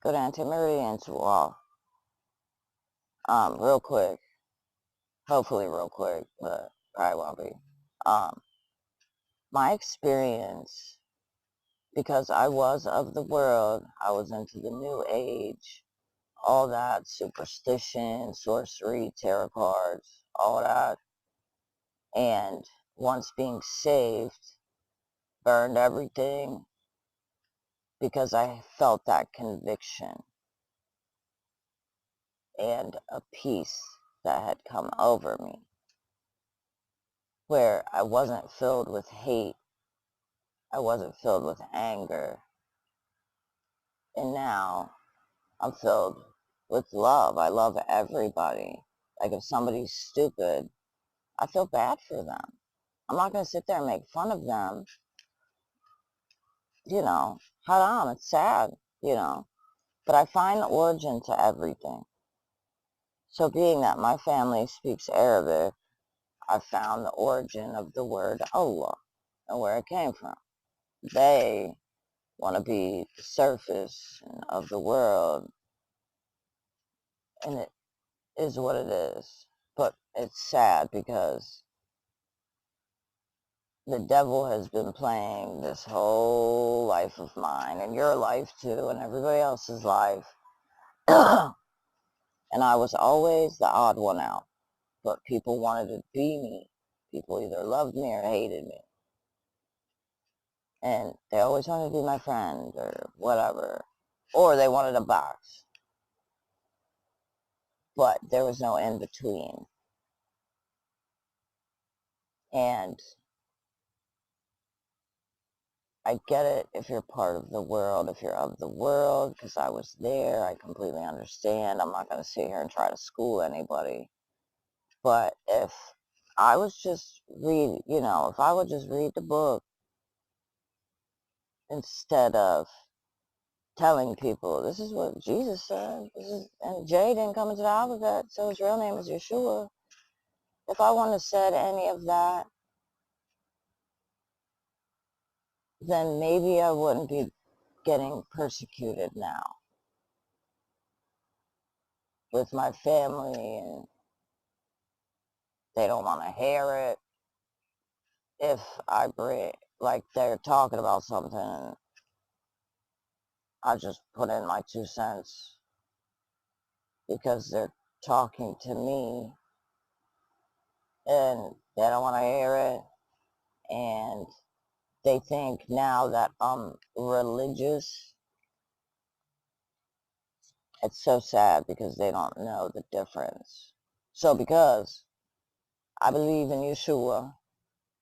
Go down to Meridian to off. Real quick. Hopefully real quick, but probably won't be. Um, my experience, because I was of the world, I was into the new age, all that superstition, sorcery, tarot cards, all that. And once being saved, burned everything because I felt that conviction and a peace that had come over me where I wasn't filled with hate, I wasn't filled with anger, and now I'm filled with love. I love everybody. Like if somebody's stupid, I feel bad for them. I'm not going to sit there and make fun of them. Haram, it's sad, you know. But I find the origin to everything. So being that my family speaks Arabic, I found the origin of the word Allah and where it came from. They want to be the surface of the world, and it is what it is. But it's sad because the devil has been playing this whole life of mine, and your life too, and everybody else's life. And I was always the odd one out, but people wanted to be me. People either loved me or hated me. And they always wanted to be my friend or whatever. Or they wanted a box. But there was no in between. And I get it if you're part of the world, if you're of the world, because I was there. I completely understand. I'm not going to sit here and try to school anybody. But if I was just if I would just read the book instead of telling people this is what Jesus said, and J didn't come into the alphabet, so his real name is Yeshua. If I wouldn't have said any of that, then maybe I wouldn't be getting persecuted now with my family, and they don't want to hear it. If I bring, like they're talking about something, I just put in my 2 cents because they're talking to me and they don't want to hear it. And they think now that I'm religious. It's so sad because they don't know the difference. So because I believe in Yeshua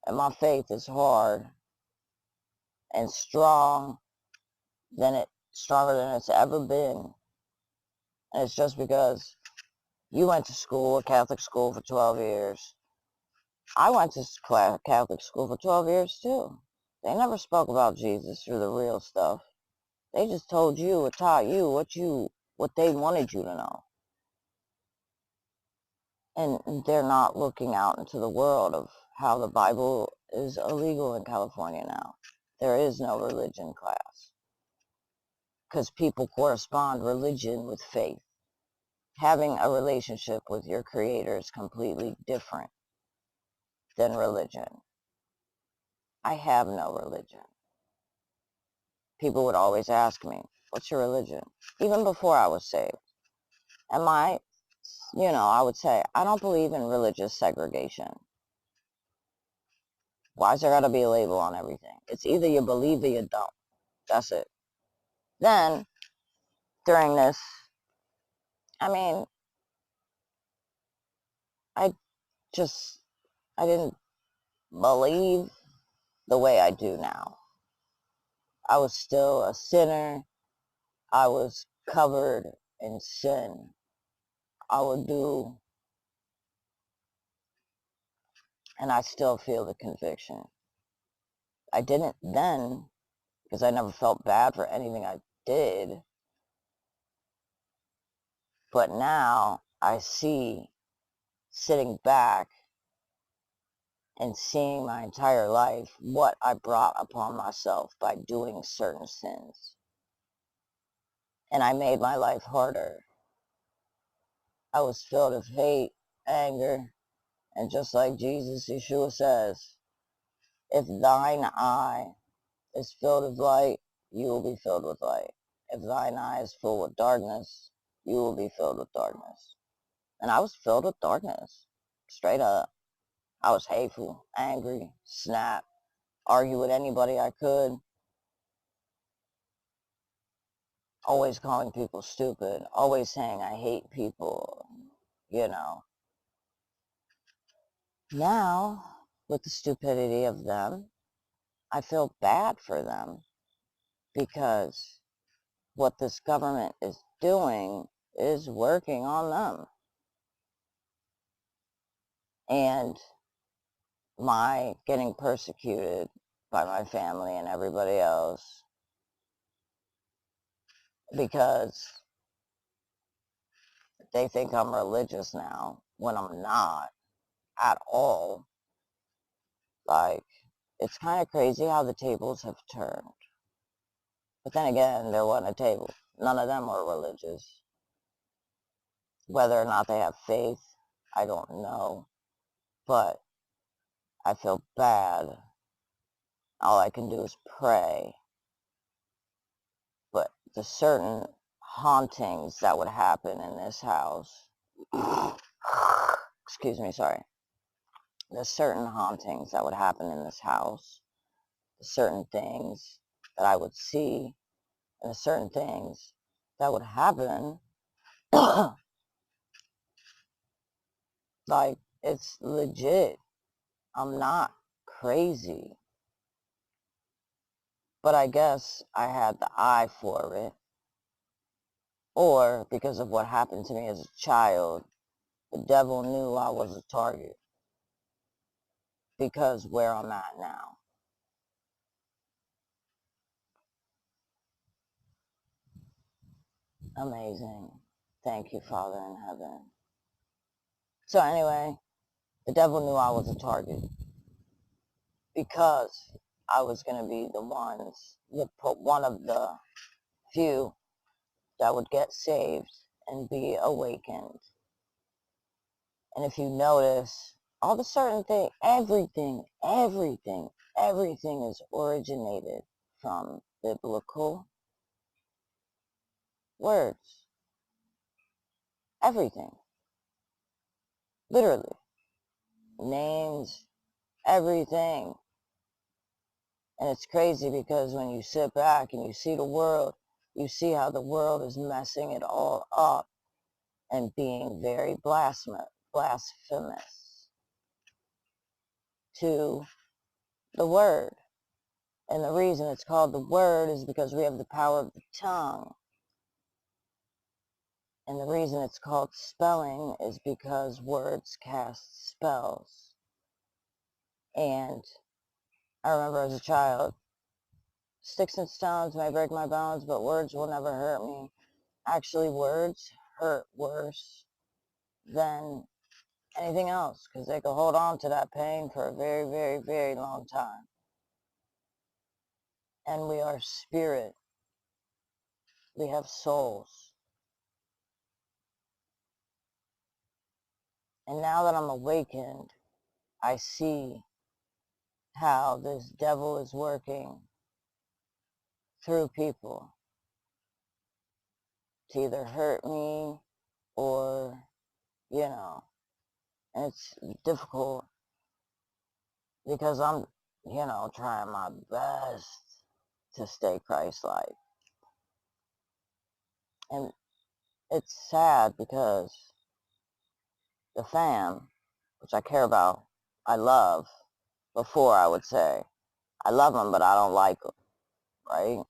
and my faith is hard and strong stronger than it's ever been. And it's just because you went to school, a Catholic school for 12 years. I went to Catholic school for 12 years too. They never spoke about Jesus or the real stuff. They just told you or taught you what they wanted you to know. And they're not looking out into the world of how the Bible is illegal in California now. There is no religion class because people correspond religion with faith. Having a relationship with your creator is completely different than religion. I have no religion. People would always ask me, what's your religion? Even before I was saved. And I would say, I don't believe in religious segregation. Why is there got to be a label on everything? It's either you believe or you don't. That's it. Then, during this, I mean, I just, I didn't believe the way I do now. I was still a sinner. I was covered in sin. I would do, and I still feel the conviction. I didn't then because I never felt bad for anything I did. But now I see, sitting back and seeing my entire life, what I brought upon myself by doing certain sins. And I made my life harder. I was filled with hate, anger, and just like Jesus, Yeshua says, if thine eye is filled with light, you will be filled with light. If thine eye is full with darkness, you will be filled with darkness. And I was filled with darkness, straight up. I was hateful, angry, snap, argue with anybody I could, always calling people stupid, always saying I hate people, you know. Now, with the stupidity of them, I feel bad for them because what this government is doing is working on them. And my getting persecuted by my family and everybody else because they think I'm religious now when I'm not at all. Like, it's kind of crazy how the tables have turned. But then again, there wasn't a table. None of them were religious. Whether or not they have faith, I don't know. But I feel bad. All I can do is pray. But the certain hauntings that would happen in this house, excuse me, sorry. The certain hauntings that would happen in this house, the certain things that I would see, and the certain things that would happen, like, it's legit. I'm not crazy. But I guess I had the eye for it. Or because of what happened to me as a child, the devil knew I was a target because where I'm at now. Amazing. Thank you, Father in heaven. So anyway, the devil knew I was a target because I was going to be one of the few that would get saved and be awakened. And if you notice, all the certain things, everything is originated from biblical words. Everything. Literally. Names, everything. And it's crazy because when you sit back and you see the world, you see how the world is messing it all up and being very blasphemous to the word. And the reason it's called the word is because we have the power of the tongue. And the reason it's called spelling is because words cast spells. And I remember as a child, sticks and stones may break my bones, but words will never hurt me. Actually, words hurt worse than anything else because they can hold on to that pain for a very, very, very long time. And we are spirit. We have souls. And now that I'm awakened, I see how this devil is working through people to either hurt me or, and it's difficult because I'm, trying my best to stay Christ-like. And it's sad because the fam, which I care about, I love, before I would say, I love them, but I don't like them, right?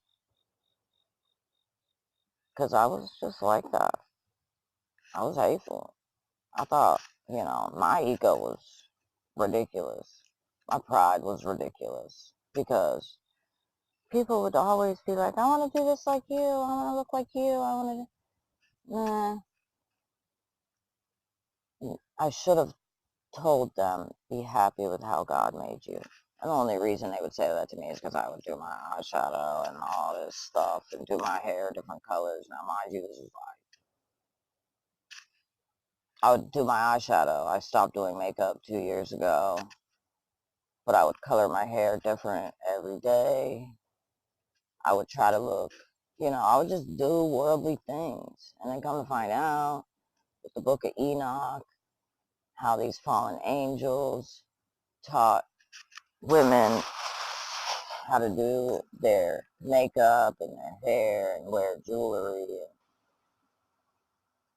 Because I was just like that. I was hateful. I thought, my ego was ridiculous. My pride was ridiculous because people would always be like, I want to do this like you. I want to look like you. I want to, I should have told them, be happy with how God made you. And the only reason they would say that to me is because I would do my eyeshadow and all this stuff and do my hair different colors. Now, mind you, this is like, I would do my eyeshadow. I stopped doing makeup 2 years ago, but I would color my hair different every day. I would try to look, I would just do worldly things. And then come to find out, with the Book of Enoch, how these fallen angels taught women how to do their makeup and their hair and wear jewelry.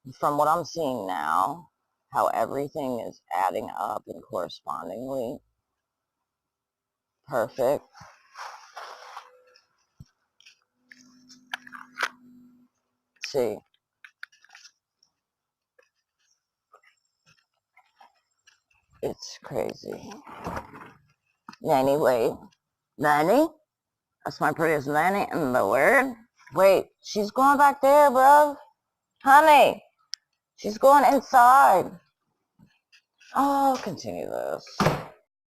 And from what I'm seeing now, how everything is adding up and correspondingly perfect. See, it's crazy. Nanny, wait. Nanny? That's my prettiest nanny in the world. Wait, she's going back there, bruv. Honey, she's going inside. Oh, I'll continue this.